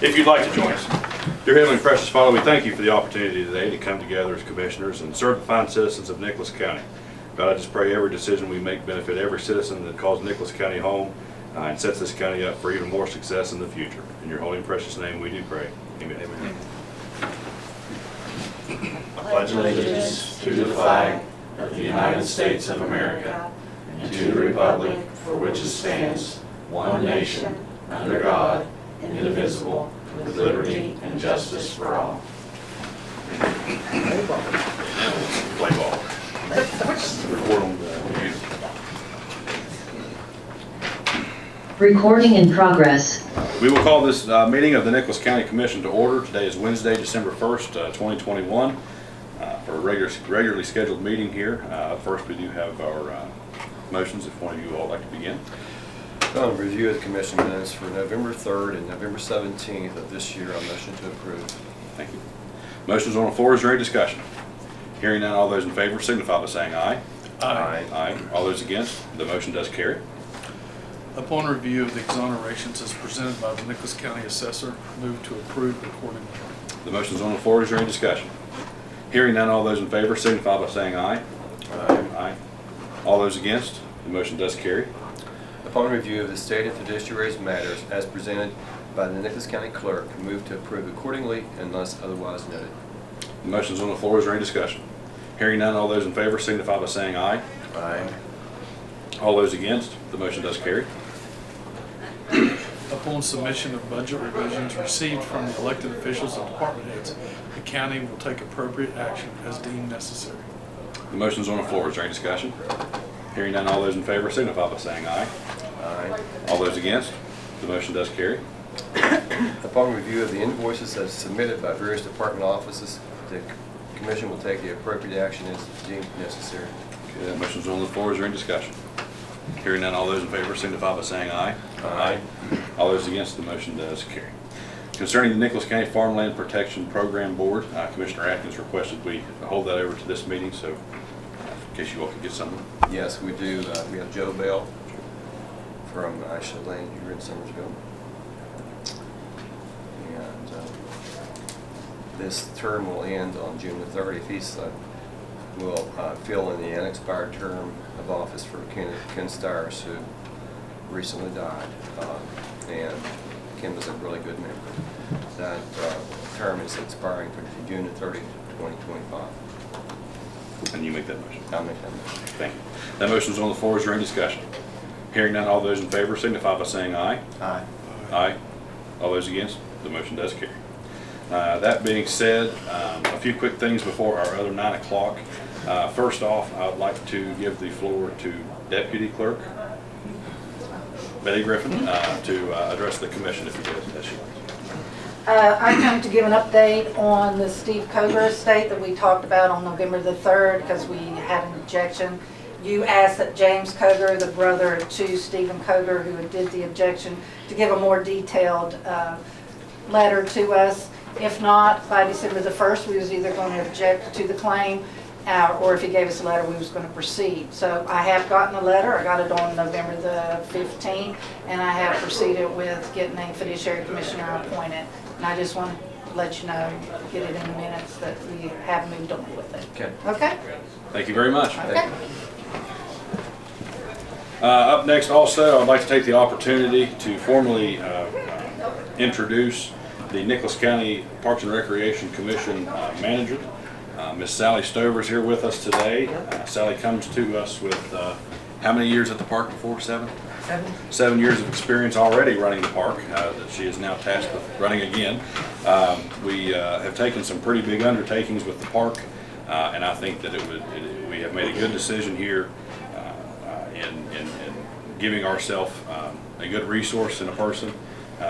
If you'd like to join us. Dear Heavenly Precious Father, we thank you for the opportunity today to come together as commissioners and serve the fine citizens of Nicholas County. God, I just pray every decision we make benefit every citizen that calls Nicholas County home and sets this county up for even more success in the future. In your holy and precious name we do pray. Amen. Amen. I pledge allegiance to the flag of the United States of America and to the republic for which it stands, one nation, under God, indivisible, with liberty and justice for all. Play ball. Record on the Recording in progress. We will call this meeting of the Nicholas County Commission to order. Today is Wednesday, December 1st, 2021, for a regularly scheduled meeting here. First, we do have our motions, if one of you would all like to begin. Review of the commission minutes for November 3rd and November 17th of this year. A motion to approve. Thank you. Motions on the floor. Is there any discussion? Hearing none, all those in favor signify by saying aye. Aye. Aye. All those against, the motion does carry. Upon review of the exonerations as presented by the Nicholas County Assessor, move to approve accordingly. The motion is on the floor. Is there any discussion? Hearing none, all those in favor signify by saying aye. Aye. Aye. All those against, the motion does carry. Upon review of the state and fiduciary matters as presented by the Nicholas County Clerk, move to approve accordingly unless otherwise noted. The motion is on the floor. Is there any discussion? Hearing none, all those in favor signify by saying aye. Aye. All those against, the motion does carry. Upon submission of budget revisions received from the elected officials and department heads, the county will take appropriate action as deemed necessary. The motion is on the floor. Is there any discussion? Hearing none, all those in favor signify by saying aye. Aye. All those against, the motion does carry. Upon review of the invoices as submitted by various department offices, the commission will take the appropriate action as deemed necessary. Okay, that motion is on the floor. Is there any discussion? Hearing none, all those in favor signify by saying aye. Aye. All those against, the motion does carry. Concerning the Nicholas County Farmland Protection Program Board, Commissioner Atkins requested we hold that over to this meeting, so in case you all could get something. Yes, we do. We have Joe Bell from Ashland Lane here in Summersville. And this term will end on June the 30th. He's will fill in the unexpired term of office for Ken Stires, who recently died. And Ken was a really good member. That term is expiring for June the 30th, 2025. And you make that motion. I'll make that motion. Thank you. That motion is on the floor. Is there any discussion? Hearing none, all those in favor signify by saying aye. Aye. Aye. All those against, the motion does carry. That being said, a few quick things before our other 9 o'clock. First off, I would like to give the floor to Deputy Clerk Betty Griffin to address the commission, if you would, as she likes. I come to give an update on the Steve Koger estate that we talked about on November the 3rd because we had an objection. You asked that James Koger, the brother to Stephen Koger, who did the objection, to give a more detailed letter to us. If not, by December the 1st, we was either going to object to the claim or if he gave us a letter, we was going to proceed. So I have gotten a letter. I got it on November the 15th, and I have proceeded with getting a fiduciary commissioner appointed. And I just want to let you know, get it in the minutes, that we have moved on with it. Okay. Okay? Thank you very much. Okay. Up next also, I'd like to take the opportunity to formally introduce the Nicholas County Parks and Recreation Commission manager. Miss Sally Stover is here with us today. Sally comes to us with how many years at the park before? 7? 7 years of experience already running the park that she is now tasked with running again. We have taken some pretty big undertakings with the park, and I think that we have made a good decision here in giving ourselves a good resource in a person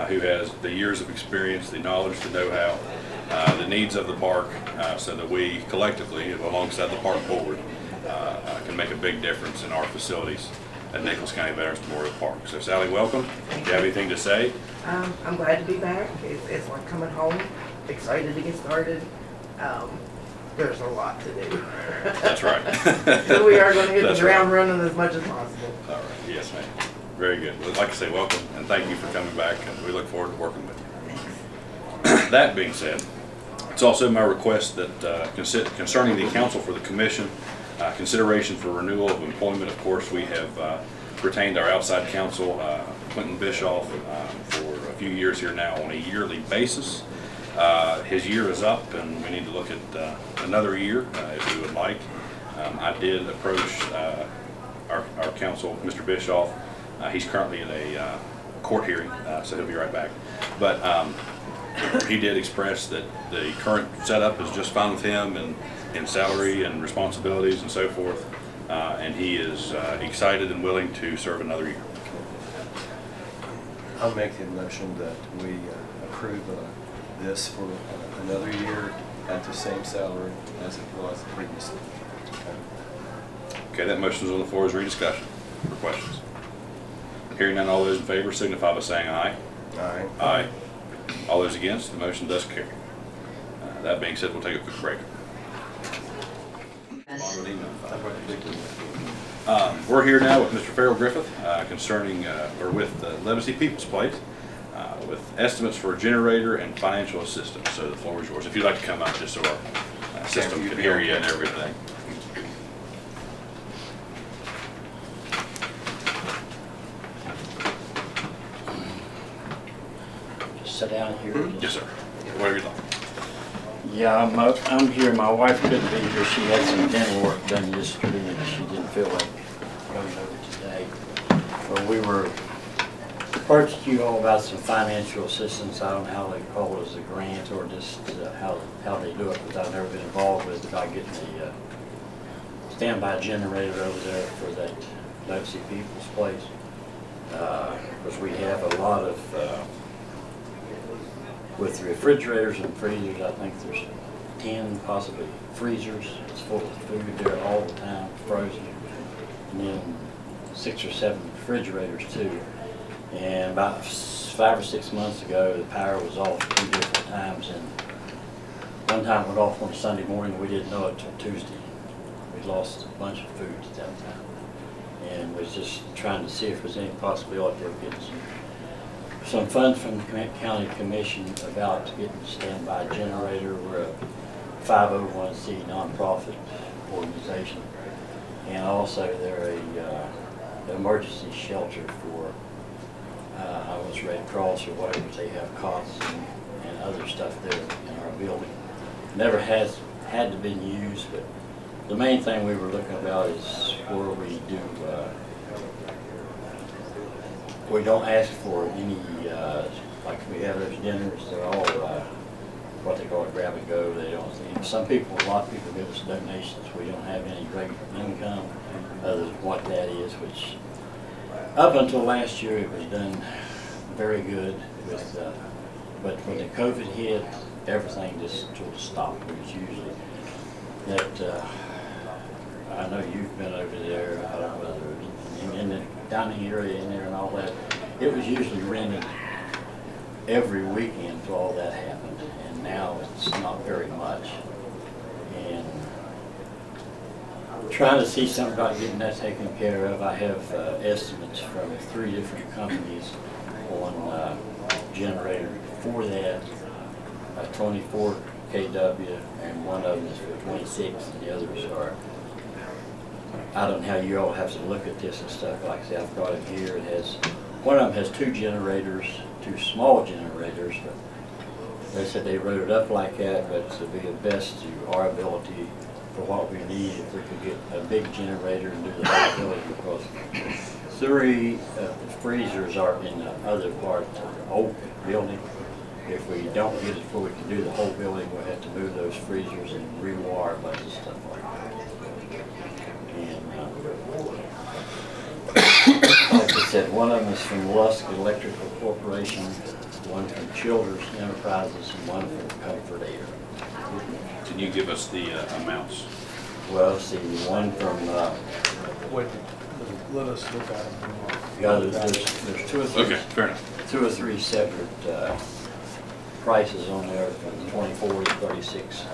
who has the years of experience, the knowledge, the know-how, the needs of the park, so that we collectively, alongside the park board, can make a big difference in our facilities at Nicholas County Veterans Memorial Park. So Sally, welcome. Do you have anything to say? I'm glad to be back. It's like coming home. Excited to get started. There's a lot to do. That's right. So we are going to hit That's the ground right. running as much as possible. All right. Yes, ma'am. Very good. Well, I'd like to say welcome and thank you for coming back, and we look forward to working with you. Thanks. That being said, it's also my request that concerning the counsel for the commission, consideration for renewal of employment. Of course, we have retained our outside counsel, Quentin Bischoff, for a few years here now on a yearly basis. His year is up, and we need to look at another year if we would like. I did approach our counsel, Mr. Bischoff. He's currently in a court hearing, so he'll be right back. But he did express that the current setup is just fine with him, and in salary and responsibilities and so forth. And he is excited and willing to serve another year. I'll make the motion that we approve this for another year at the same salary as it was previously. Okay, that motion is on the floor. Is there any discussion or questions? Hearing none, all those in favor signify by saying aye. Aye. Aye. All those against, the motion does carry. That being said, we'll take a quick break. We're here now with Mr. Farrell Griffith concerning, or with Legacy People's Place, with estimates for a generator and financial assistance. So the floor is yours. If you'd like to come up, just so our system can hear you and everything. Sit down here. Yes, sir. Whatever you'd like. Yeah, I'm here. My wife couldn't be here. She had some dental work done yesterday and she didn't feel like coming over today. But we were approached you all about some financial assistance. I don't know how they call it, as a grant or just how they do it, because I've never been involved with it, about getting the standby generator over there for that Legacy People's Place. Because we have a lot of with refrigerators and freezers. I think there's 10 possibly freezers. It's full of food there all the time, frozen. And then 6 or 7 refrigerators too. And about 5 or 6 months ago, the power was off 2 different times. And one time it went off on a Sunday morning. We didn't know it till Tuesday. We lost a bunch of food at that time. And was just trying to see if there's any possibility of getting some funds from the county commission about getting a standby generator. We're a 501c nonprofit organization, and also they're a emergency shelter for I was Red Cross or whatever. They have cots and other stuff there in our building. Never has had to been used, but the main thing we were looking about is where we do. We don't ask for any, like we have those dinners, they're all what they call it, grab and go. They don't. A lot of people give us donations. We don't have any great income other than what that is, which up until last year it was done very good with, but when the COVID hit, everything just sort of stopped. It was usually that, I know you've been over there, I don't know whether in the dining area in there and all that, it was usually rented every weekend until all that happened, and now it's not very much. And trying to see something about getting that taken care of. I have estimates from 3 different companies on generator for that, 24 kW, and one of them is for 26, and the others are, I don't know how you all have to look at this and stuff. Like I say, I've got it here. It has, one of them has 2 generators, 2 small generators, but they said they wrote it up like that, but to be the best to our ability for what we need, if we could get a big generator and do the whole building, because 3 freezers are in the other part of the old building. If we don't get it before we can do the whole building, we'll have to move those freezers and rewire a bunch of stuff like that. And like I said, one of them is from Lusk Electrical Corporation, one from Childers Enterprises, and one from Comfort Air. Can you give us the amounts? Well, see, one from, Wait, let us look at them. yeah, there's 2 or 3. Okay, fair enough. 2 or 3 separate prices on there from 24 to 36.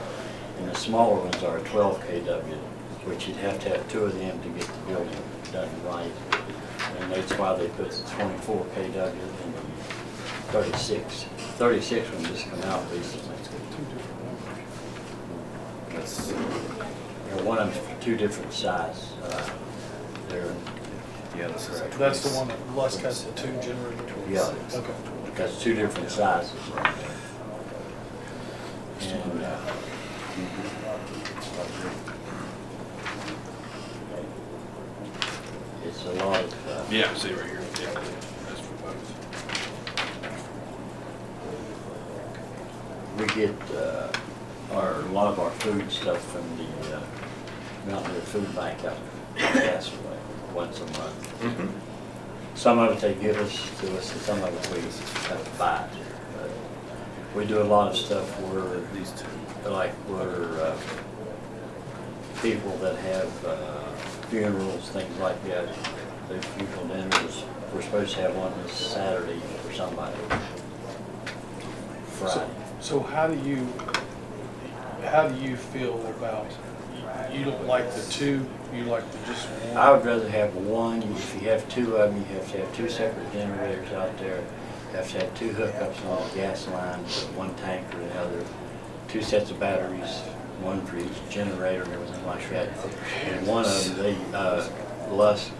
And the smaller ones are 12 kW, which you'd have to have 2 of them to get the building done right. And that's why they put the 24 kW in the 36. 36 one just come out recently. That's, One of them's two different sizes. They're, yeah, this is. That's the one that Lusk has the 2 generator. yeah, Okay. that's two different sizes. And it's a lot of, Yeah, see right here. Yeah, that's for both. we get a lot of our food stuff from the Mountaineer Food Bank out in Castaway once a month. Mhm. Some of it they give us to us, and some of it we have to buy it. But we do a lot of stuff where These two. like where people that have funerals, things like that, those funeral dinners, we're supposed to have one this Saturday for somebody. Friday. So how do you feel about, you don't like the 2, you like the just one? I would rather have one. If you have 2 of them, you have to have 2 separate generators out there. You have to have 2 hookups on the gas line, one tank or the other, 2 sets of batteries, one for each generator and everything like that. And one of them, they, Lusk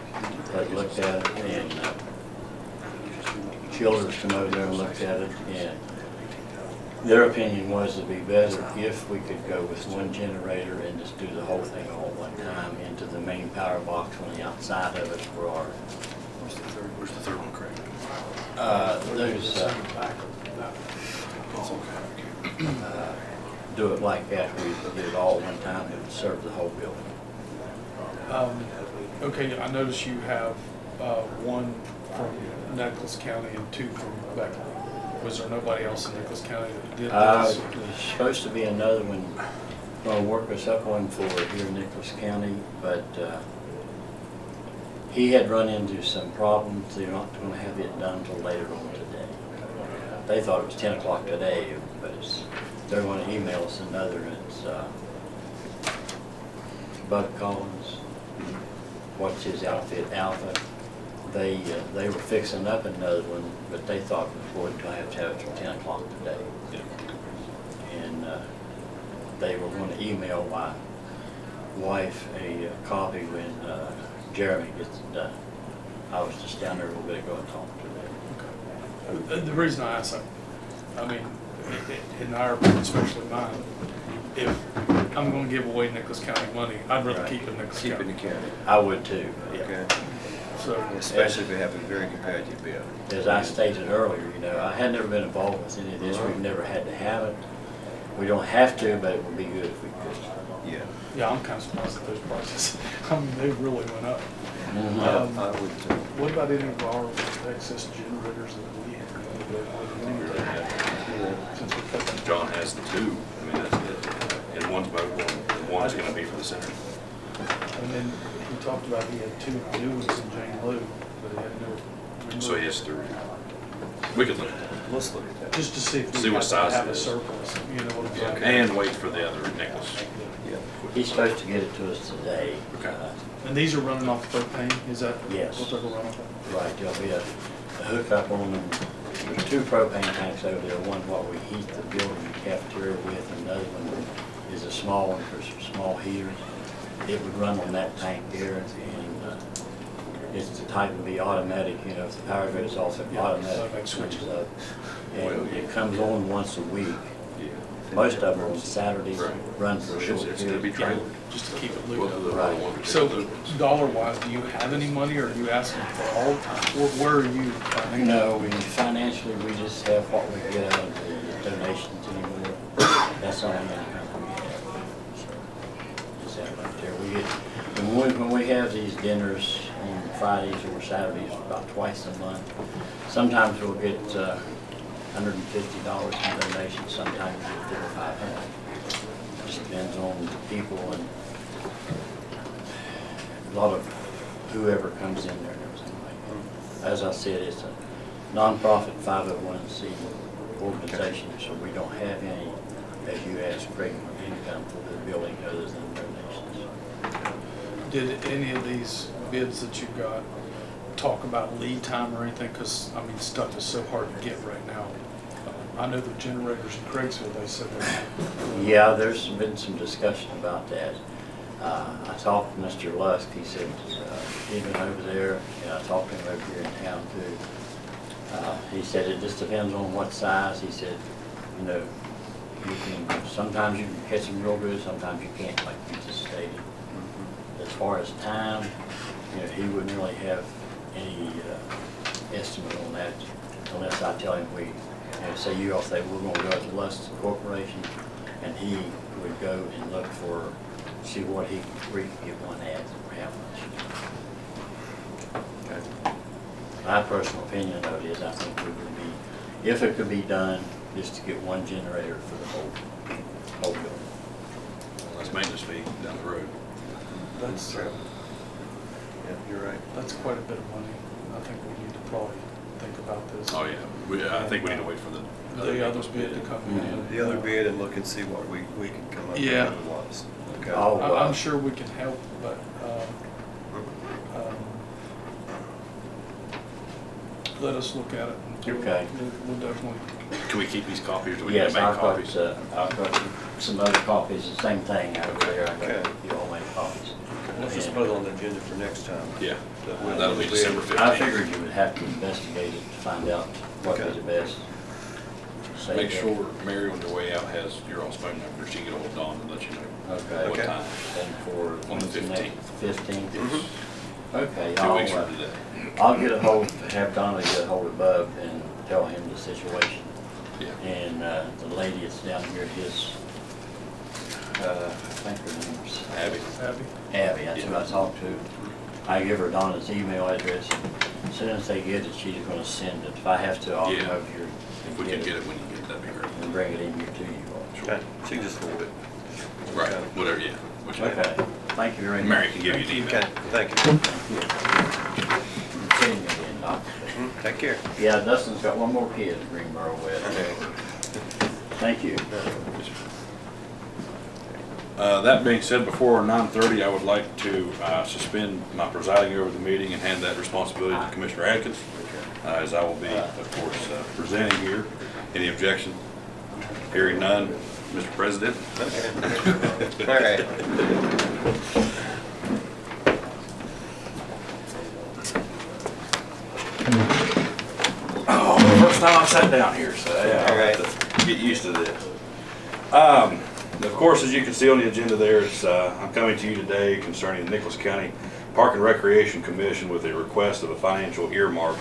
had looked at it, and Childers come over there and looked at it, and their opinion was it'd be better if we could go with one generator and just do the whole thing all at one time into the main power box on the outside of it for our, Where's the third one, Craig? do it like that, we did it all at one time, it would serve the whole building. Okay, I notice you have 1 from Nicholas County and 2 from Beckley. Was there nobody else in Nicholas County that did this? There's supposed to be another one, gonna work us up one for here in Nicholas County, but he had run into some problems, they're not gonna have it done until later on today. They thought it was 10 o'clock today, but they're gonna email us another, it's Bud Collins, what's his outfit, Alpha. They were fixing up another one, but they thought we were going to have it till 10 o'clock today. And they were going to email my wife a copy when Jeremy gets it done. I was just down there a little bit ago and talked to them. Okay. The reason I ask that, I mean, in our opinion, especially mine, if I'm going to give away Nicholas County money, I'd rather Right. keep it in Nicholas Keep it in County. the county. I would too, yeah. Okay. So, Especially if we have a very competitive bid. As I stated earlier, you know, I had never been involved with any of this. We've never had to have it. We don't have to, but it would be good if we could. Yeah. yeah, I'm kind of surprised at those prices. I mean, they really went up. Mhm. I would too. What about any of our excess generators that we have? Since we cut them? John has the 2. I mean, that's it. And one's mobile, and one's gonna be for the center. And then he talked about he had 2 new ones in Jane Lou, but he had no. So he has 3. We could look at that. Let's look at that. Just to see if See we what have size to have it a is. surplus, you know what I'm saying? And wait for the other Nicholas. Yeah. He's supposed to get it to us today. Okay. And these are running off propane, is that? Yes. What they're gonna run off of? Right, there'll be a hookup on them. There's 2 propane tanks over there. One what we heat the building cafeteria with, and another one is a small one for some small heaters. It would run on that tank there, and it's the type to be automatic, you know, if the power goes off, it automatically switches up. And it comes on once a week. Most of them on Saturdays, run for a short It's gonna be period. trailer. Just to keep it Both of looped. them Right. are one So, particular. dollar-wise, do you have any money, or are you asking for all the time? Where are you financially? No, financially, we just have what we get out of the donations anymore. That's the only income we have. So, just that right there. We get, when we have these dinners on Fridays or Saturdays, about twice a month, sometimes we'll get $150 in donations, sometimes we'll get $500. Just depends on the people and a lot of whoever comes in there and everything like that. As I said, it's a nonprofit 501c organization, so we don't have any, as you asked, regular income for the building other than donations. Did any of these bids that you got talk about lead time or anything, because, I mean, stuff is so hard to get right now. I know the generators in Craigsville, they said that. Yeah, there's been some discussion about that. I talked to Mr. Lusk, he said he'd been over there, and I talked to him over here in town too. He said it just depends on what size. He said, you know, sometimes you can catch them real good, sometimes you can't, like you just stated. As far as time, you know, he wouldn't really have any estimate on that unless I tell him say you all say we're gonna go to Lusk Corporation, and he would go and look for, see what he could get one at, or how much. My personal opinion of it is I think it would be, if it could be done, just to get one generator for the whole building. That's maintenance fee down the road. That's, Yeah, you're right. that's quite a bit of money. I think we need to probably think about this. Oh, yeah. I think we need to wait for the The other bid to come in. The other bid and look and see what we can come up with. Yeah. otherwise. Okay. Oh. I'm sure we can help, but, let us look at it. Okay. We'll definitely, Can we keep these copies? Do we need Yes, to make I've copies? got some other copies, the same thing over there. I Okay. got you all make copies. Let's just put it on the agenda for next time. Yeah, That way that'll be we'll December able- 15th. I figured you would have to investigate it to find out what Okay. is the best. Say Make that. sure Mary on the way out has your all's phone number. She can get ahold of Dawn and let you know Okay. what Okay. time. And for On the when's next? 15th. 15th? Mhm. Okay, 2 weeks from today. I'll have Donna get a hold of Bub and tell him the situation. Yeah. And the lady that's down here, I think her name's Abby. Abby. Abby, that's who I talked to. I give her Donna's email address, and as soon as they get it, she's gonna send it. If I have to, I'll come Yeah. over here If we can get it when you get it, that'd be great. and bring it in here to you all. Okay, she can just forward it. Right, whatever, yeah. Whichever. Okay, thank you very much. Mary can give you an email. Okay, thank you. Seeing you again, Doc. Take care. Yeah, Dustin's got one more kid at Greenboro with. Thank you. That being said, before 9:30, I would like to suspend my presiding over the meeting and hand that responsibility to Commissioner Atkins, as I will be, of course, presenting here. Any objection? Hearing none, Mr. President. All right. Oh, first time I've sat down here, so yeah, All I'll right. have to get used to this. Of course, as you can see on the agenda there, it's, I'm coming to you today concerning the Nicholas County Park and Recreation Commission with a request of a financial earmark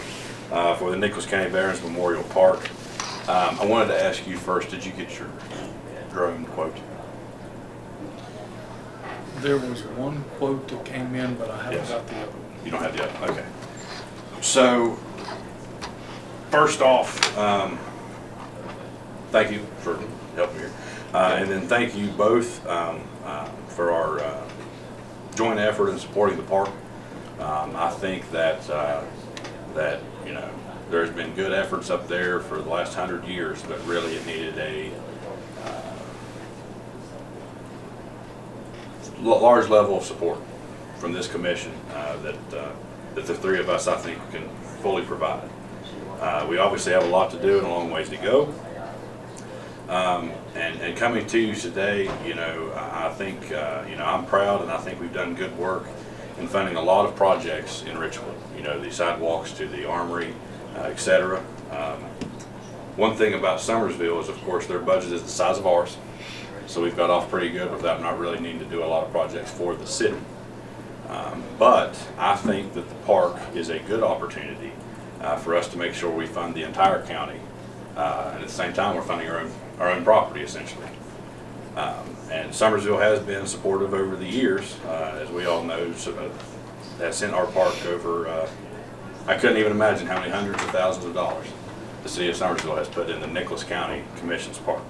for the Nicholas County Veterans Memorial Park. I wanted to ask you first, did you get your drone quote? There was one quote that came in, but I haven't Yes. got the other one. You don't have the other, okay. So, first off, thank you for helping here. And then thank you both for our joint effort in supporting the park. I think that, you know, there's been good efforts up there for the last 100 years, but really it needed a large level of support from this commission that the three of us, I think, can fully provide. We obviously have a lot to do and a long ways to go. And coming to you today, you know, I think, you know, I'm proud, and I think we've done good work in funding a lot of projects in Richwood. You know, the sidewalks to the armory, et cetera. One thing about Summersville is, of course, their budget is the size of ours. So we've got off pretty good without not really needing to do a lot of projects for the city. But I think that the park is a good opportunity for us to make sure we fund the entire county. And at the same time, we're funding our own property, essentially. And Summersville has been supportive over the years, as we all know, has sent our park over, I couldn't even imagine how many hundreds of thousands of dollars the city of Summersville has put in the Nicholas County Commission's park.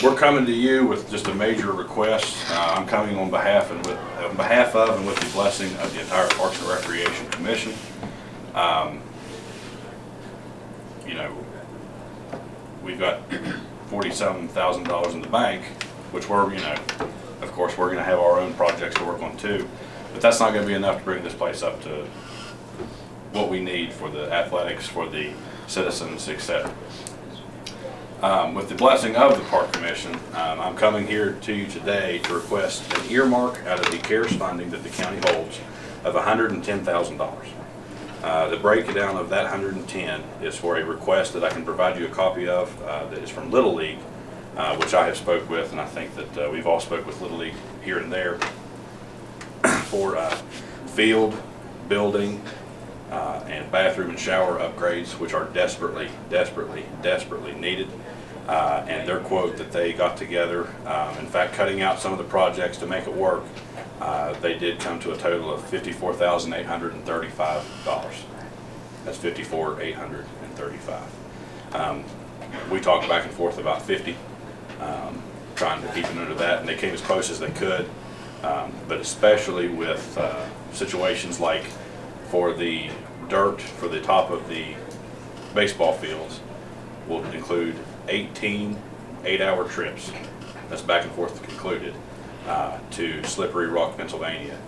We're coming to you with just a major request. I'm coming on behalf of and with the blessing of the entire Parks and Recreation Commission. You know, we've got $47,000 in the bank, which we're, you know, of course, we're going to have our own projects to work on too. But that's not gonna be enough to bring this place up to what we need for the athletics, for the citizens, etc. With the blessing of the Park Commission, I'm coming here to you today to request an earmark out of the CARES funding that the county holds of $110,000. The breakdown of that 110 is for a request that I can provide you a copy of that is from Little League, which I have spoke with, and I think that we've all spoke with Little League here and there for field, building, and bathroom and shower upgrades, which are desperately, desperately, desperately needed. And their quote that they got together, in fact, cutting out some of the projects to make it work, they did come to a total of $54,835. That's $54,835. We talked back and forth about 50, trying to keep it under that, and they came as close as they could. But especially with situations like for the dirt for the top of the baseball fields, will include 18 8-hour trips, that's back and forth included, to Slippery Rock, Pennsylvania,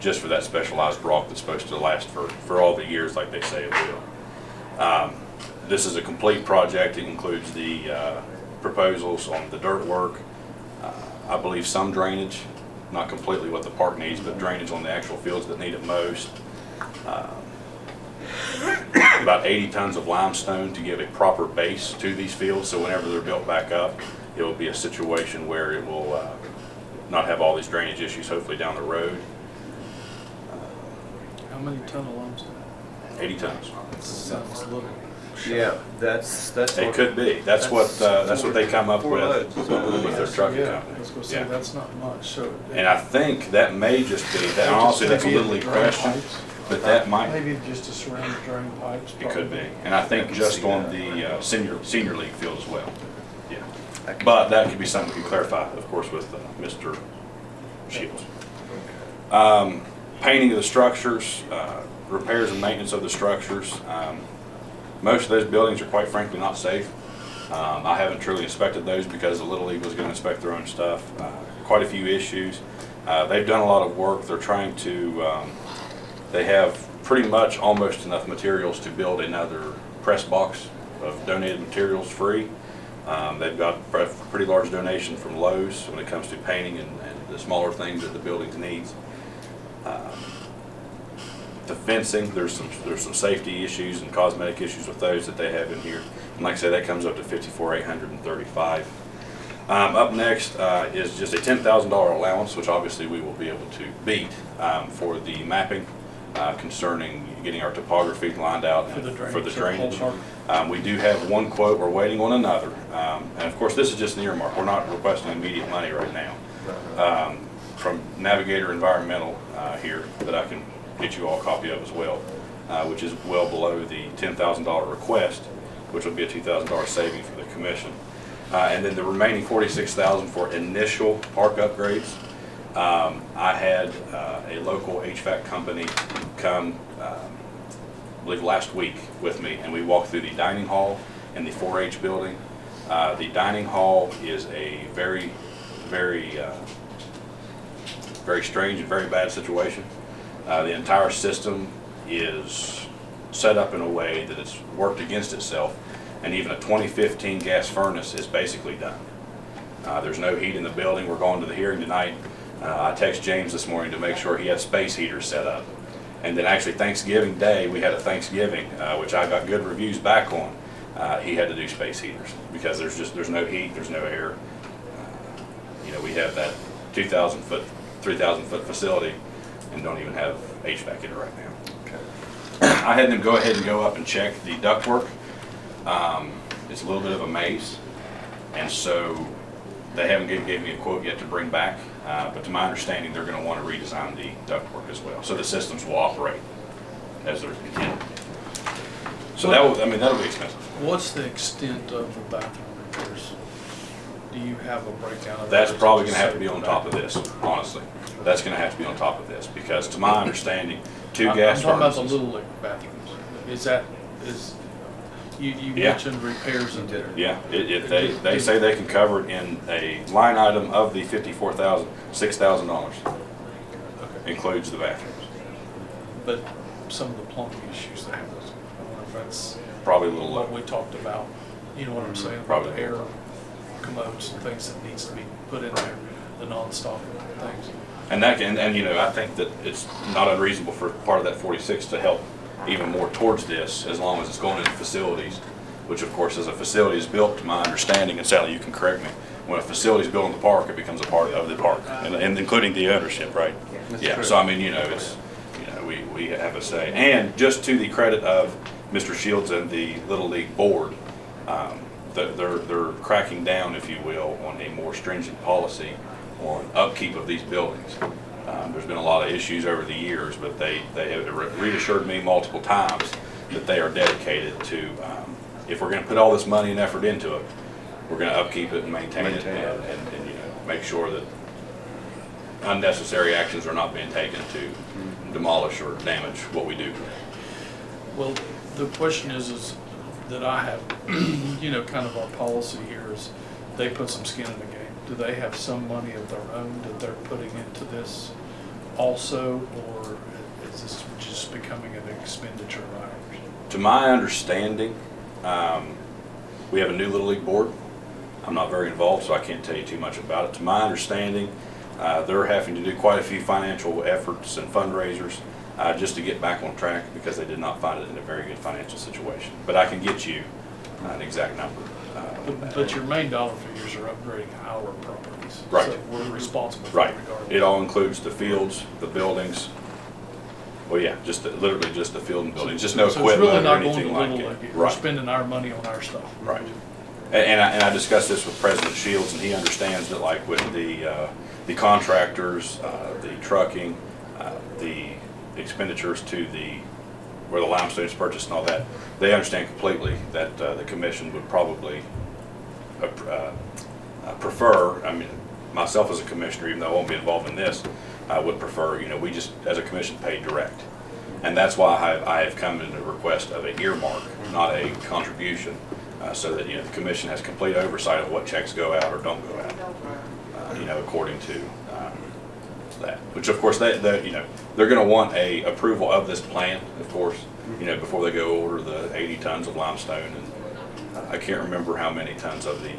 just for that specialized rock that's supposed to last for all the years like they say it will. This is a complete project. It includes the proposals on the dirt work, I believe some drainage, not completely what the park needs, but drainage on the actual fields that need it most. About 80 tons of limestone to give a proper base to these fields, so whenever they're built back up, it will be a situation where it will not have all these drainage issues hopefully down the road. How many ton of limestone? 80 tons. Sounds little. Yeah, that's It what, could be. That's what they come up Four with loads. with their trucking Yeah, I company. was gonna say, Yeah. that's not much, so. And I think that may just be, that honestly, that's a little league question, but that might, Maybe just to surround the drain pipes. it could be. probably. And I think just on the senior league field as well. Yeah. But that could be something we can clarify, of course, with Mr. Shields. Painting of the structures, repairs and maintenance of the structures. Most of those buildings are quite frankly not safe. I haven't truly inspected those because the Little League was going to inspect their own stuff. Quite a few issues. They've done a lot of work. They're trying to, they have pretty much almost enough materials to build another press box of donated materials free. They've got a pretty large donation from Lowe's when it comes to painting and the smaller things that the building needs. The fencing, there's some safety issues and cosmetic issues with those that they have in here. And like I say, that comes up to $54,835. Up next is just a $10,000 allowance, which obviously we will be able to beat for the mapping concerning getting our topography lined out For the and drainage. for the drainage. So whole We do have one quote, we're waiting on another. And of course, this is just an earmark. We're not requesting immediate money right now. From Navigator Environmental here that I can get you all a copy of as well, which is well below the $10,000 request, which would be a $2,000 saving for the commission. And then the remaining $46,000 for initial park upgrades. I had a local HVAC company come, I believe last week with me, and we walked through the dining hall and the 4-H building. The dining hall is a very, very, very strange and very bad situation. The entire system is set up in a way that it's worked against itself, and even a 2015 gas furnace is basically done. There's no heat in the building. We're going to the hearing tonight. I texted James this morning to make sure he had space heaters set up. And then actually Thanksgiving Day, we had a Thanksgiving, which I got good reviews back on. He had to do space heaters because there's no heat, there's no air. We have that 2,000 foot, 3,000 foot facility and don't even have HVAC in it right now. okay. I had them go ahead and go up and check the ductwork. It's a little bit of a maze, and so they haven't gave me a quote yet to bring back, but to my understanding, they're going to want to redesign the ductwork as well, so the systems will operate as they're intended. So that'll be expensive. What's the extent of the bathroom repairs? Do you have a breakdown of that? That's probably going to have to be on top of this, honestly. That's going to have to be on top of this, because to my understanding, two gas I'm talking about the furnaces. Little League bathrooms. You Yeah. mentioned repairs in there. Yeah, they say they can cover it in a line item of the $6,000. Okay. includes the bathrooms. But some of the plumbing issues they have, I wonder if that's Probably a little what low. we talked about, you know what I'm saying? About Probably. the air commodes and things that needs to be put in there, the non-stop things. And that can, and you know, I think that it's not unreasonable for part of that 46 to help even more towards this, as long as it's going into facilities, which of course, as a facility is built, to my understanding, and Sally, you can correct me, when a facility is built in the park, it becomes a part of the park, and including the ownership, right? That's Yeah, true. so I mean, you know, it's, you know, we have a say. And just to the credit of Mr. Shields and the Little League Board, they're cracking down, if you will, on a more stringent policy on upkeep of these buildings. There's been a lot of issues over the years, but they have reassured me multiple times that they are dedicated to, if we're gonna put all this money and effort into it, we're gonna upkeep it and maintain it and you know, make sure that unnecessary actions are not being taken to demolish or damage what we do. Well, the question is that I have, you know, kind of our policy here is they put some skin in the game. Do they have some money of their own that they're putting into this also, or is this just becoming an expenditure of ours? To my understanding, we have a new Little League board. I'm not very involved, so I can't tell you too much about it. To my understanding, they're having to do quite a few financial efforts and fundraisers just to get back on track because they did not find it in a very good financial situation. But I can get you an exact number. But your main dollar figures are upgrading our properties. Right. So we're responsible for Right. it regardless. It all includes the fields, the buildings. Well, yeah, just literally just the field and buildings, just no So it's really equipment or not going to anything like Little it. League. We're Right. spending our money on our stuff. Right. And I discussed this with President Shields, and he understands that, like with the contractors, the trucking, the expenditures to where the limestone is purchased and all that, they understand completely that the commission would probably prefer, I mean, myself as a commissioner, even though I won't be involved in this, I would prefer, you know, we just, as a commission, pay direct. And that's why I have come in a request of an earmark, not a contribution, so that, you know, the commission has complete oversight of what checks go out or don't go out, you know, according to that. Which, of course, you know, they're going to want a approval of this plan, of course, you know, before they go order the 80 tons of limestone, and I can't remember how many tons of the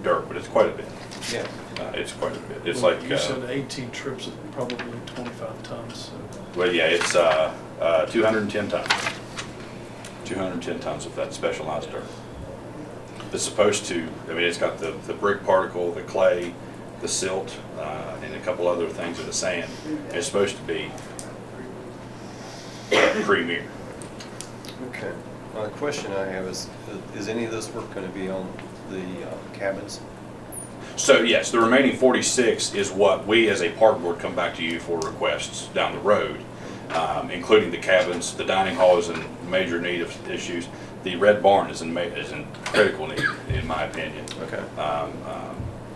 dirt, but it's quite a bit. Yeah. It's quite a bit. It's Well, like you said 18 trips at probably 25 tons. So. well, yeah, it's 210 tons. 210 tons of that specialized dirt. It's supposed to, I mean, it's got the brick particle, the clay, the silt, and a couple other things in the sand. It's supposed to be premier. Okay. The question I have is any of this work going to be on the cabins? So yes, the remaining 46 is what we as a park board come back to you for requests down the road, including the cabins. The dining hall is in major need of issues. The red barn is in critical need, in my opinion. Okay.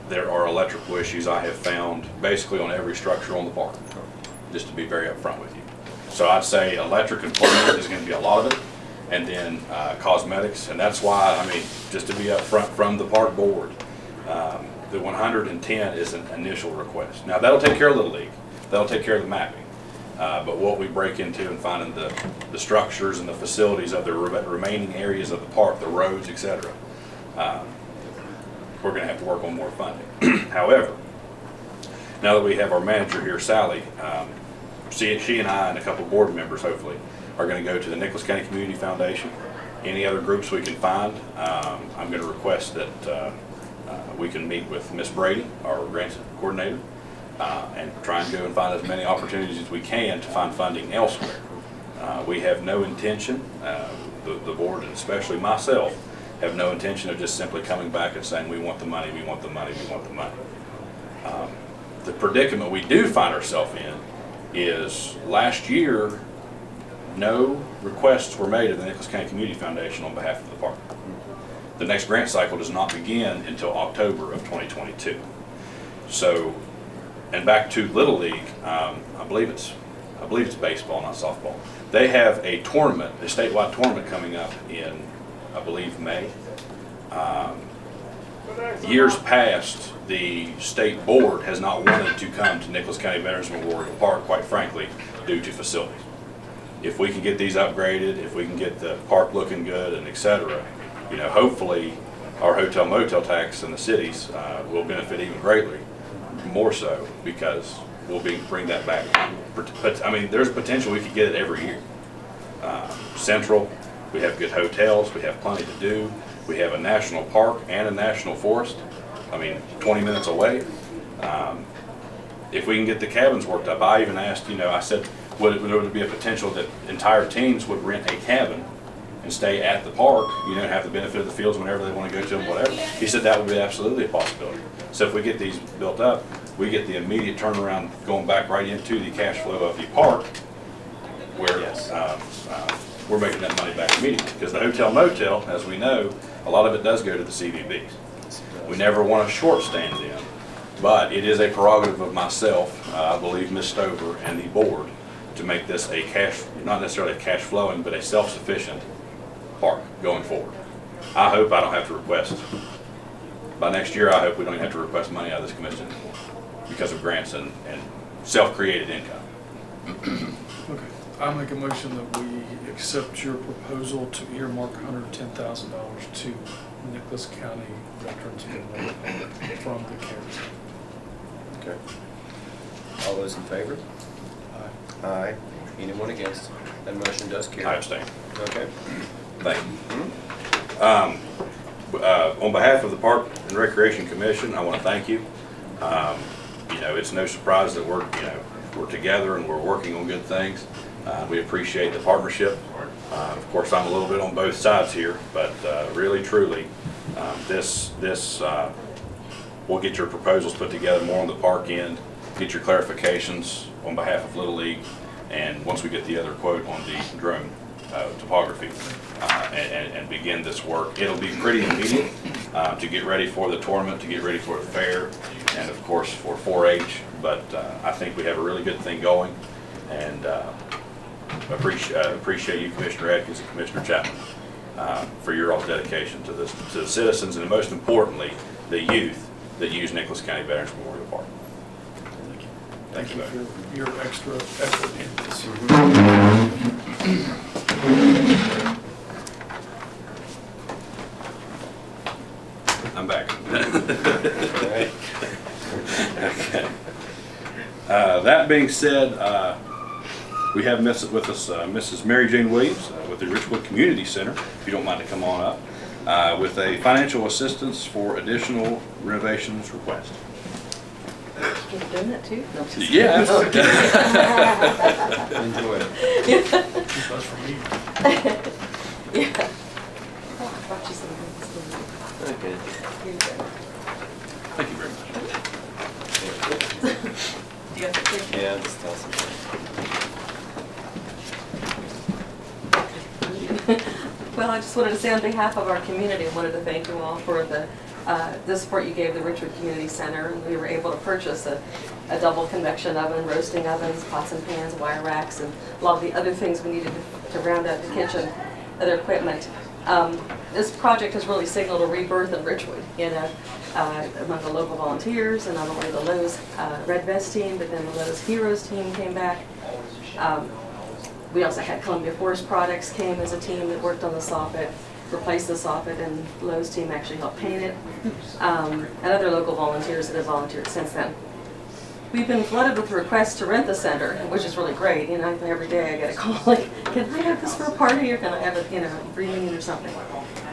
There are electrical issues I have found basically on every structure on the park, just to be very upfront with you. So I'd say electric and plumbing is going to be a lot of it, and then cosmetics, and that's why, I mean, just to be upfront from the park board, the 110 is an initial request. Now that'll take care of Little League, that'll take care of the mapping, but what we break into and finding the structures and the facilities of the remaining areas of the park, the roads, etc., we're going to have to work on more funding. However, now that we have our manager here, Sally, she and I and a couple board members, hopefully, are going to go to the Nicholas County Community Foundation. Any other groups we can find, I'm going to request that we can meet with Miss Brady, our grants coordinator, and try and go and find as many opportunities as we can to find funding elsewhere. We have no intention, the board and especially myself, have no intention of just simply coming back and saying we want the money, we want the money, we want the money. The predicament we do find ourselves in is last year, no requests were made of the Nicholas County Community Foundation on behalf of the park. The next grant cycle does not begin until October of 2022. So, and back to Little League, I believe it's baseball, not softball. They have a tournament, a statewide tournament coming up in, I believe, May. years past, the state board has not wanted to come to Nicholas County Veterans Memorial Park, quite frankly, due to facilities. If we can get these upgraded, if we can get the park looking good and et cetera, you know, hopefully our hotel motel tax in the cities will benefit even greatly, more so, because we'll bring that back. But I mean, there's potential we could get it every year. Central, we have good hotels, we have plenty to do. We have a national park and a national forest. I mean, 20 minutes away. If we can get the cabins worked up, I even asked, you know, I said, would it be a potential that entire teams would rent a cabin and stay at the park, you know, and have the benefit of the fields whenever they want to go to them, whatever. He said that would be absolutely a possibility. So if we get these built up, we get the immediate turnaround going back right into the cash flow of the park, where we're making that money back immediately. Because the hotel motel, as we know, a lot of it does go to the CVBs. We never want to short stand them, but it is a prerogative of myself, I believe Ms. Stover and the board, to make this a cash, not necessarily a cash flowing, but a self-sufficient park going forward. I hope I don't have to request, by next year, I hope we don't even have to request money out of this commission anymore because of grants and self-created income. Okay, I make a motion that we accept your proposal to earmark $110,000 to Nicholas County Veterans Memorial Park from the CARES Act. Okay. All those in favor? Aye. Aye. Anyone against? That motion does carry. I abstain. Okay. Thank you. On behalf of the Park and Recreation Commission, I want to thank you. You know, it's no surprise that we're together and we're working on good things. We appreciate the partnership. Of course, I'm a little bit on both sides here, but really, truly, we'll get your proposals put together more on the park end, get your clarifications on behalf of Little League, and once we get the other quote on the drone topography, and begin this work. It'll be pretty immediate to get ready for the tournament, to get ready for the fair, and of course for 4-H, but I think we have a really good thing going, and appreciate you, Commissioner Atkins and Commissioner Chapman, for your all's dedication to the citizens, and most importantly, the youth that use Nicholas County Veterans Memorial Park. Thank you for your extra effort in this. I'm back. All right. Okay. That being said, we have with us Mrs. Mary Jane Williams with the Richwood Community Center, if you don't mind to come on up, with a financial assistance for additional renovations request. You're doing that too? No, just Yeah, absolutely. Enjoy it. That's for me. yeah. Oh, I brought you some of this. Okay. Here you go. Thank you very much. Do you have a picture? Yeah, just tell something. Well, I just wanted to say on behalf of our community, I wanted to thank you all for the support you gave the Richwood Community Center. And we were able to purchase a double convection oven, roasting ovens, pots and pans, wire racks, and a lot of the other things we needed to round out the kitchen, other equipment. This project has really signaled a rebirth in Richwood, among the local volunteers, and not only the Lowe's Red Vest team, but then the Lowe's Heroes team came back. We also had Columbia Forest Products came as a team that worked on the soffit, replaced the soffit, and Lowe's team actually helped paint it, and other local volunteers that have volunteered since then. We've been flooded with requests to rent the center, which is really great. Every day I get a call like, can I have this for a party, or can I have a reunion or something?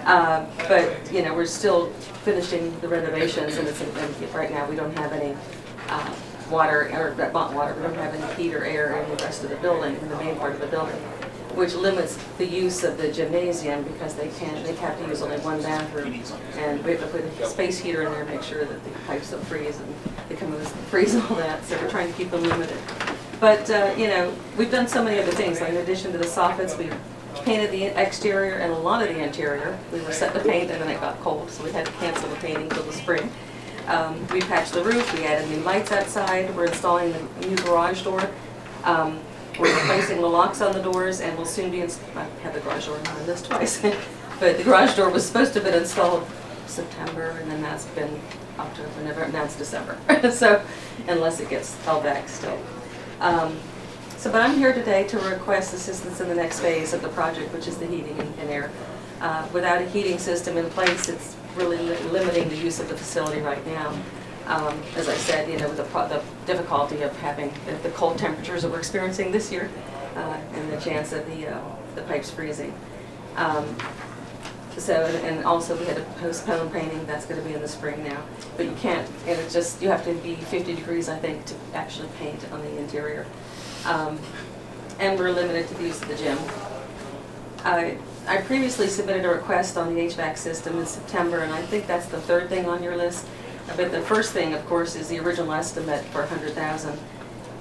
But we're still finishing the renovations, and right now we don't have any water, or not water, we don't have any heat or air in the rest of the building, in the main part of the building, which limits the use of the gymnasium because they have to use only one bathroom, and we have to put a space heater in there to make sure that the pipes don't freeze and they come with freeze and all that, so we're trying to keep them limited. But, we've done so many other things. Like in addition to the soffits, we've painted the exterior and a lot of the interior. We were set to paint and then it got cold, so we had to cancel the painting until the spring. We patched the roof, we added new lights outside, we're installing the new garage door. We're replacing the locks on the doors, and we'll soon be, I had the garage door on this twice, but the garage door was supposed to have been installed September, and then that's been October, November, and that's December. So, unless it gets held back still. But I'm here today to request assistance in the next phase of the project, which is the heating and air. Without a heating system in place, it's really limiting the use of the facility right now. As I said, with the difficulty of having the cold temperatures that we're experiencing this year, and the chance of the pipes freezing. And also we had to postpone painting. That's going to be in the spring now. But you can't, and it's just, you have to be 50 degrees, I think, to actually paint on the interior. And we're limited to the use of the gym. I previously submitted a request on the HVAC system in September, and I think that's the third thing on your list. But the first thing, of course, is the original estimate for $100,000.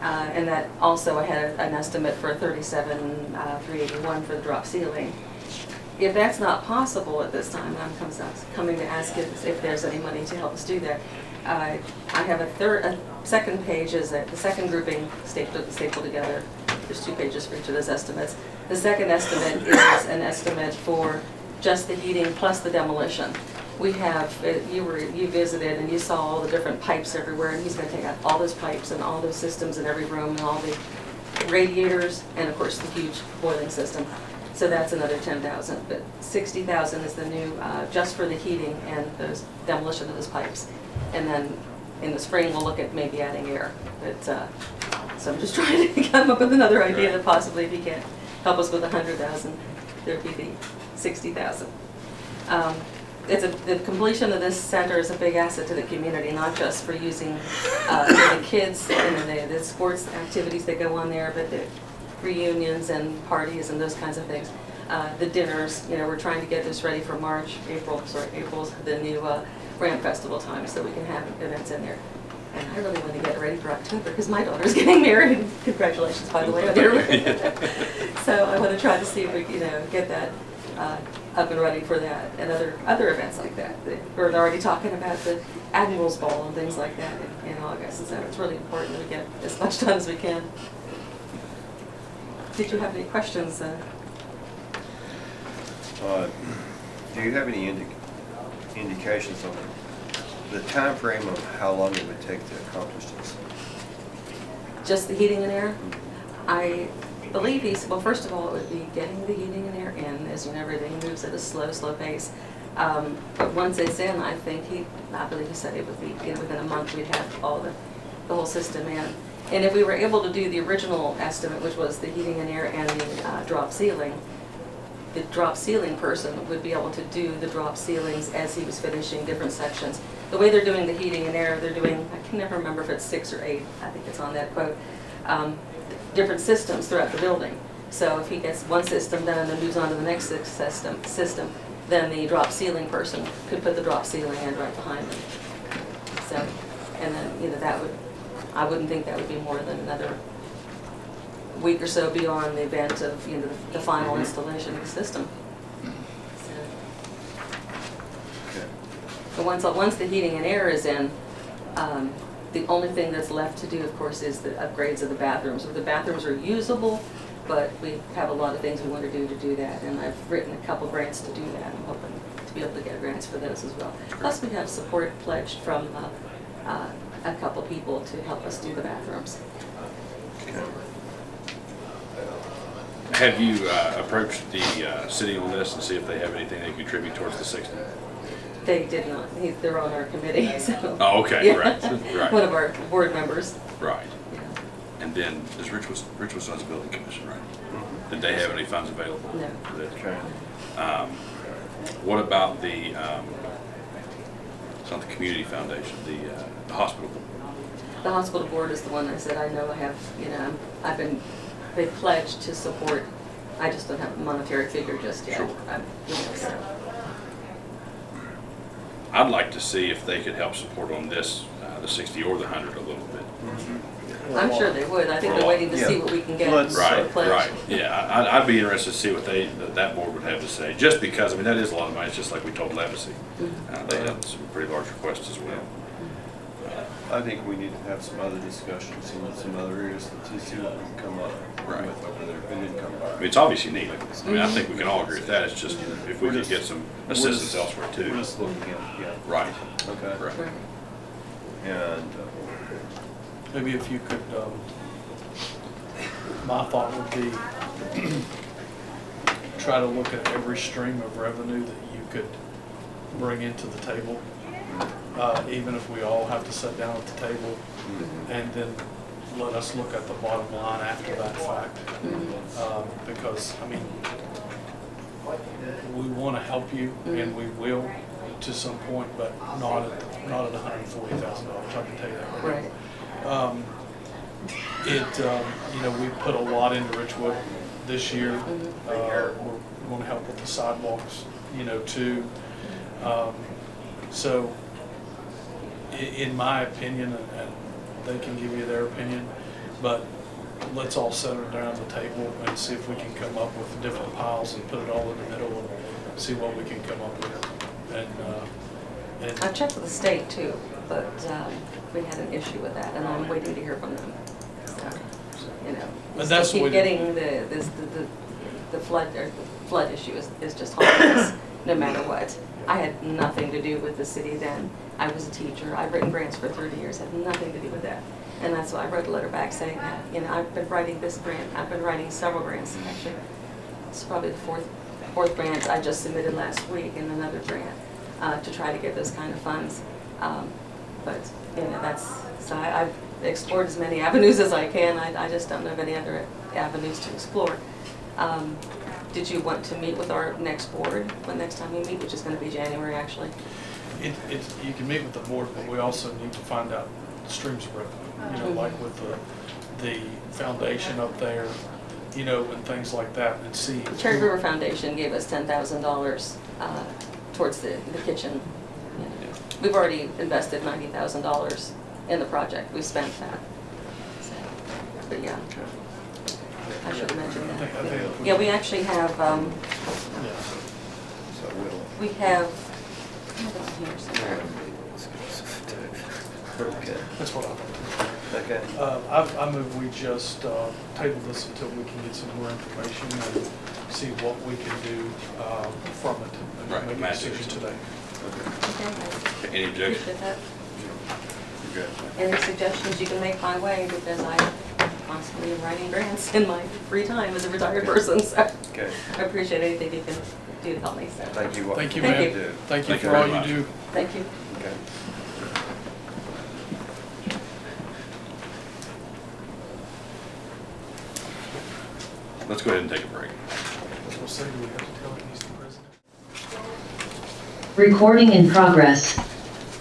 And that also I had an estimate for $37,381 for the drop ceiling. If that's not possible at this time, I'm coming to ask if there's any money to help us do that. I have a second page, is the second grouping stapled together. There's 2 pages for each of those estimates. The second estimate is an estimate for just the heating plus the demolition. We have, you visited and you saw all the different pipes everywhere, and he's going to take out all those pipes and all those systems in every room and all the radiators and of course the huge boiling system. So that's another $10,000, but $60,000 is the new, just for the heating and those demolition of those pipes. And then in the spring, we'll look at maybe adding air. But, so I'm just trying to come up with another idea that possibly, if he can't help us with $100,000, there'd be the $60,000. The completion of this center is a big asset to the community, not just for using the kids and the sports activities that go on there, but the reunions and parties and those kinds of things. The dinners, we're trying to get this ready for April's the new Ram Festival time, so we can have events in there. And I really want to get ready for October because my daughter's getting married. Congratulations, by the way. So I want to try to see if we get that up and running for that and other events like that. We're already talking about the Admiral's Ball and things like that in August, so it's really important that we get as much done as we can. Did you have any questions? Do you have any indications on the time frame of how long it would take to accomplish this? Just the heating and air? I believe well, first of all, it would be getting the heating and air in, as everything moves at a slow pace. But once it's in, I believe he said it would be within a month we'd have all the whole system in. And if we were able to do the original estimate, which was the heating and air and the drop ceiling person would be able to do the drop ceilings as he was finishing different sections. The way they're doing the heating and air, they're doing, I can never remember if it's 6 or 8, I think it's on that quote, different systems throughout the building. So if he gets one system done and then moves on to the next system, then the drop ceiling person could put the drop ceiling in right behind them. So, and then, that would, I wouldn't think that would be more than another week or so beyond the event of the final installation of the system. So, Okay. but once the heating and air is in, the only thing that's left to do, of course, is the upgrades of the bathrooms. The bathrooms are usable, but we have a lot of things we want to do that, and I've written a couple grants to do that. I'm hoping to be able to get grants for those as well. Plus, we have support pledged from a couple people to help us do the bathrooms. Okay. Have you approached the city on this and see if they have anything they contribute towards the 60? They did not. They're on our committee. So. Oh, okay, Yeah. right. One of our board members. Right. Yeah. And then, is Richwood Sons Building Commission, right? Did they have any funds available? No. For this? Okay. What about the, it's not the community foundation, the hospital? The hospital board is the one that said, I know I have, they pledged to support. I just don't have a monetary figure just yet. Sure. So. I'd like to see if they could help support on this, the 60 or the 100 a little bit. I'm sure they would. I think they're waiting to see what we can get. Let's- Right, pledged. right. Yeah, I'd be interested to see what that board would have to say, just because, that is a lot of money. It's just like we told Legacy. They had some pretty large requests as well. I think we need to have some other discussions in some other areas to see what we can come up Right. with over there. It didn't come by. It's obviously needed. I mean, I think we can all agree with that. It's just if we could get some assistance elsewhere We're too. just looking at, yeah. Right. Okay. Right. And, Maybe if you could, my thought would be, try to look at every stream of revenue that you could bring into the table, even if we all have to sit down at the table, and then let us look at the bottom line after that fact. Because, I mean, we want to help you, and we will to some point, but not at $140,000, I can tell you that. Right. You know, we put a lot into Richwood this year. We're going to help with the sidewalks, you know, too. So, in my opinion, and they can give you their opinion, but let's all sit down at the table and see if we can come up with different piles and put it all in the middle and see what we can come up with. And I checked with the state too, but we had an issue with that, and I'm waiting to hear from them. So, you know, we And still that's keep what- getting the flood issue is just haunting us no matter what. I had nothing to do with the city then. I was a teacher. I've written grants for 30 years. Had nothing to do with that. And that's why I wrote a letter back saying that, you know, I've been writing this grant. I've been writing several grants. Actually, it's probably the fourth grant I just submitted last week, and another grant to try to get those kind of funds. But you know, so I've explored as many avenues as I can. I just don't know of any other avenues to explore. Did you want to meet with our next board when next time we meet, which is going to be January actually? you can meet with the board, but we also need to find out streams of revenue. You know, like with the foundation up there, you know, and things like that, and see. The Cherry River Foundation gave us $10,000 towards the kitchen. You know, we've already invested $90,000 in the project. We spent that. So, but yeah, I should have mentioned I think that. Yeah, we actually have. Yeah. so we'll. We have. I have it here somewhere. Okay. That's what I thought. Okay. I move we just table this until we can get some more information and see what we can do from it and Right, make a match it. decision today. Okay, Any I objection? appreciate that. You're good. Any suggestions you can make my way, because I constantly am writing grants in my free time as a retired person, so Okay. I appreciate anything you can do to help me, so. Thank you. Thank you, Thank ma'am. you. Thank you Thank you for all very you much. do. Thank you. Okay. Let's go ahead and take a break. We'll say, do we have to tell him he's the president? Recording in progress.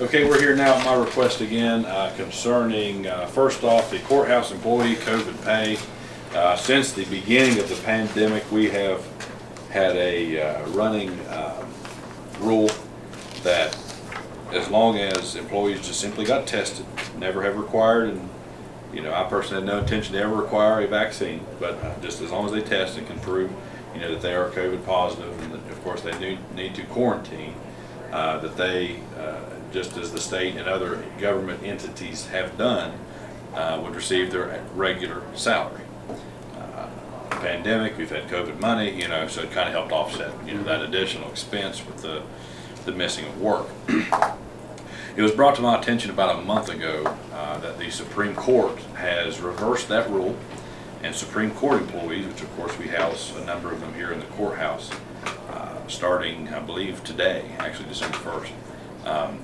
Okay, we're here now at my request again concerning, first off, the courthouse employee COVID pay. Since the beginning of the pandemic, we have had a running rule that as long as employees just simply got tested, never have required, and you know, I personally had no intention to ever require a vaccine, but just as long as they test and can prove, you know, that they are COVID positive, and that, of course, they do need to quarantine, that they, just as the state and other government entities have done, would receive their regular salary. Pandemic, we've had COVID money, you know, so it kind of helped offset, you know, that additional expense with the missing of work. It was brought to my attention about a month ago that the Supreme Court has reversed that rule, and Supreme Court employees, which of course we house a number of them here in the courthouse, starting, I believe, today, actually December 1st,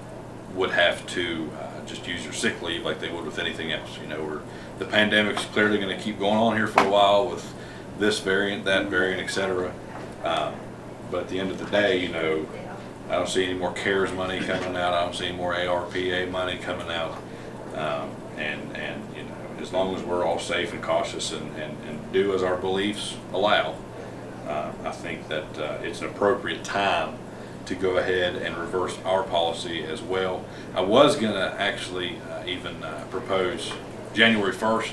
would have to just use their sick leave like they would with anything else. You know, the pandemic's clearly going to keep going on here for a while with this variant, that variant, etc. But at the end of the day, you know, I don't see any more CARES money coming out. I don't see any more ARPA money coming out. And you know, as long as we're all safe and cautious and do as our beliefs allow, I think that it's an appropriate time to go ahead and reverse our policy as well. I was going to actually even propose January 1st,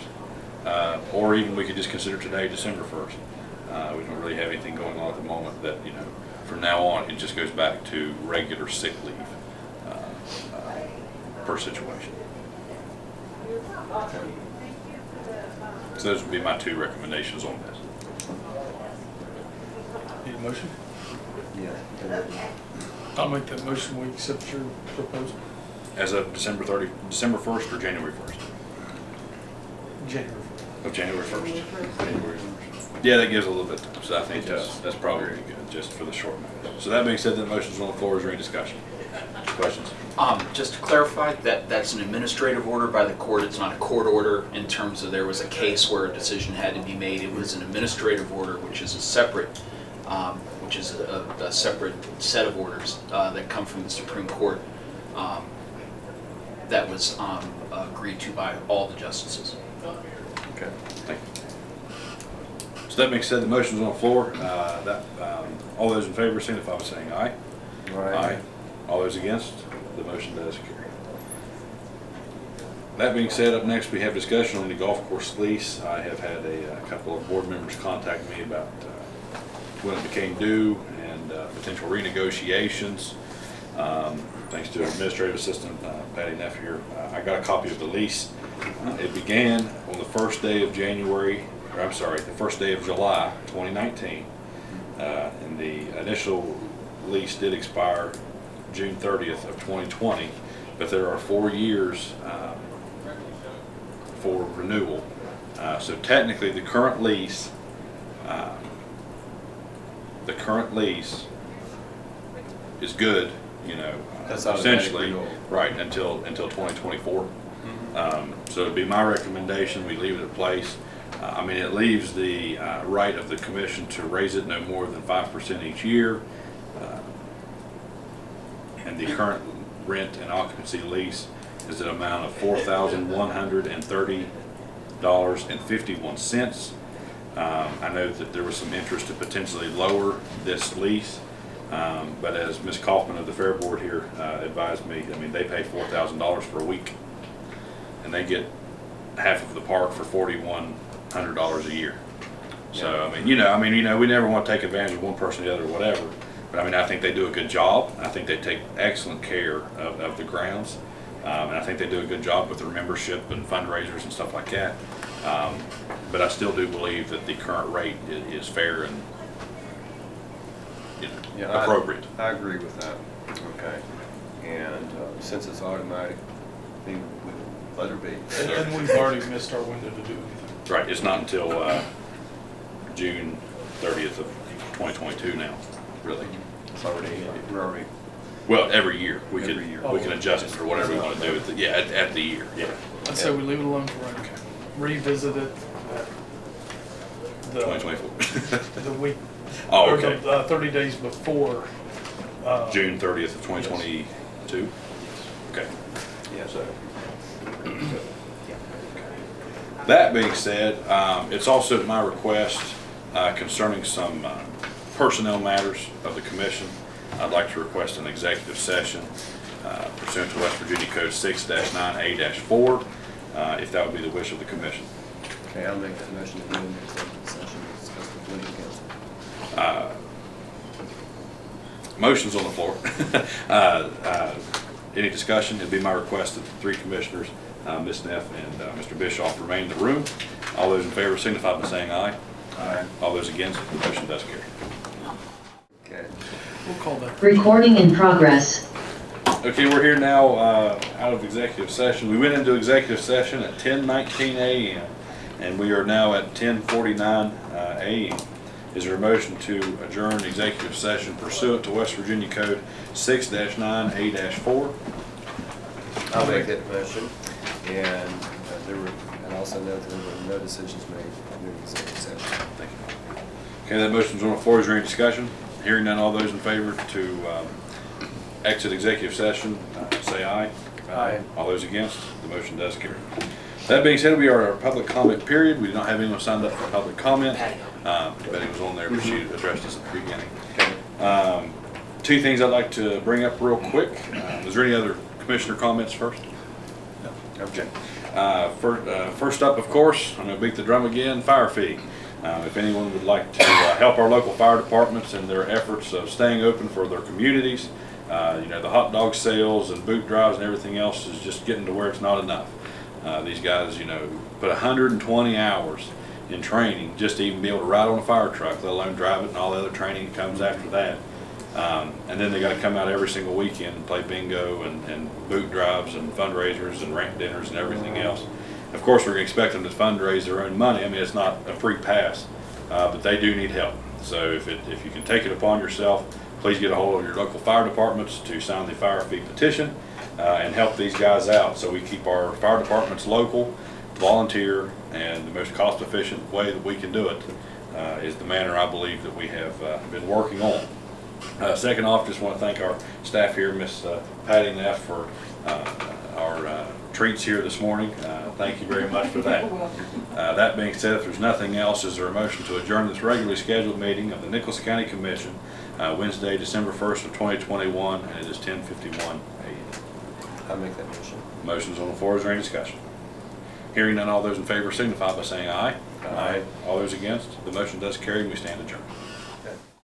or even we could just consider today December 1st. We don't really have anything going on at the moment that, you know, from now on it just goes back to regular sick leave per situation. So those would be my two recommendations on this. Need a motion? Yeah. I'll make that motion, we accept your proposal. As of December 1st or January 1st? January. Of January 1st. January 1st. Yeah, that gives a little bit of time, so I think that's probably good, just for the short notice. So that being said, the motion's on the floor. Is there any discussion? Questions? Just to clarify, that's an administrative order by the court. It's not a court order in terms of there was a case where a decision had to be made. It was an administrative order, which is a separate, separate set of orders that come from the Supreme Court that was agreed to by all the justices. Okay, thank you. So that being said, the motion's on the floor. All those in favor signify by saying aye. Aye. All those against, the motion does carry. That being said, up next we have discussion on the golf course lease. I have had a couple of board members contact me about when it became due and potential renegotiations. Thanks to Administrative Assistant Patty Neff here, I got a copy of the lease. It began on the first day of the first day of July 2019. And the initial lease did expire June 30th of 2020, but there are 4 years for renewal. So technically the current lease is good, That's automatic essentially, renewal. right, until 2024. So it'd be my recommendation we leave it in place. I mean, it leaves the right of the commission to raise it no more than 5% each year. And the current rent and occupancy lease is an amount of $4,130.51. I know that there was some interest to potentially lower this lease, but as Ms. Kaufman of the Fair Board here advised me, I mean, they pay $4,000 for a week, and they get half of the park for $4,100 a year. So I mean, we never want to take advantage of one person or the other, or whatever. But I mean, I think they do a good job. I think they take excellent care of the grounds, and I think they do a good job with their membership and fundraisers and stuff like that. But I still do believe that the current rate is fair and appropriate. I agree with that. Okay. And since it's automatic, we let her be. And we've already missed our window to do anything. Right. It's not until June 30th of 2022 now, really. It's already, we're already. Well, every year we Every can year. we can adjust it or whatever we want to do at the year. Yeah. I'd say we leave it alone for right now. Revisit it. 2024. The week. Oh, or okay. the 30 days before. June 30th of 2022. Okay. Yeah. So. That being said, it's also my request concerning some personnel matters of the commission. I'd like to request an executive session pursuant to West Virginia Code 6-9A-4, if that would be the wish of the commission. Okay, I'll make that motion to go into executive session to discuss with legal counsel. Motion's on the floor. Any discussion? It'd be my request that the three commissioners, Ms. Neff and Mr. Bischoff, remain in the room. All those in favor signify by saying aye. Aye. All those against, the motion does carry. Okay. We'll call that. Recording in progress. Okay, we're here now out of executive session. We went into executive session at 10:19 a.m. and we are now at 10:49 a.m. Is there a motion to adjourn executive session pursuant to West Virginia Code 6-9A-4? I'll make that motion. And and also note that there were no decisions made during executive session. Thank you. Okay, that motion's on the floor. Is there any discussion? Hearing none, all those in favor to exit executive session, say aye. Aye. All those against, the motion does carry. That being said, we are at our public comment period. We do not have anyone signed up for public comment. Betty was on there, but she addressed us at the beginning. Okay. Two things I'd like to bring up real quick. Is there any other commissioner comments first? No. Okay. First up, of course, I'm going to beat the drum again, fire fee. If anyone would like to help our local fire departments in their efforts of staying open for their communities, the hot dog sales and boot drives and everything else is just getting to where it's not enough. These guys, put 120 hours in training just to even be able to ride on a fire truck, let alone drive it, and all the other training that comes after that. And then they got to come out every single weekend and play bingo and boot drives and fundraisers and ramp dinners and everything else. Of course, we're going to expect them to fundraise their own money. I mean, it's not a free pass, but they do need help. So if you can take it upon yourself, please get a hold of your local fire departments to sign the fire fee petition and help these guys out so we keep our fire departments local, volunteer, and the most cost-efficient way that we can do it is the manner I believe that we have been working on. Second off, just want to thank our staff here, Miss Patty Neff, for our treats here this morning. Thank you very much for that. That being said, if there's nothing else, is there a motion to adjourn this regularly scheduled meeting of the Nicholas County Commission Wednesday, December 1st of 2021, and it is 10:51 a.m. I'll make that motion. Motion's on the floor. Is there any discussion? Hearing none, all those in favor signify by saying aye. Aye. All those against, the motion does carry and we stand adjourned.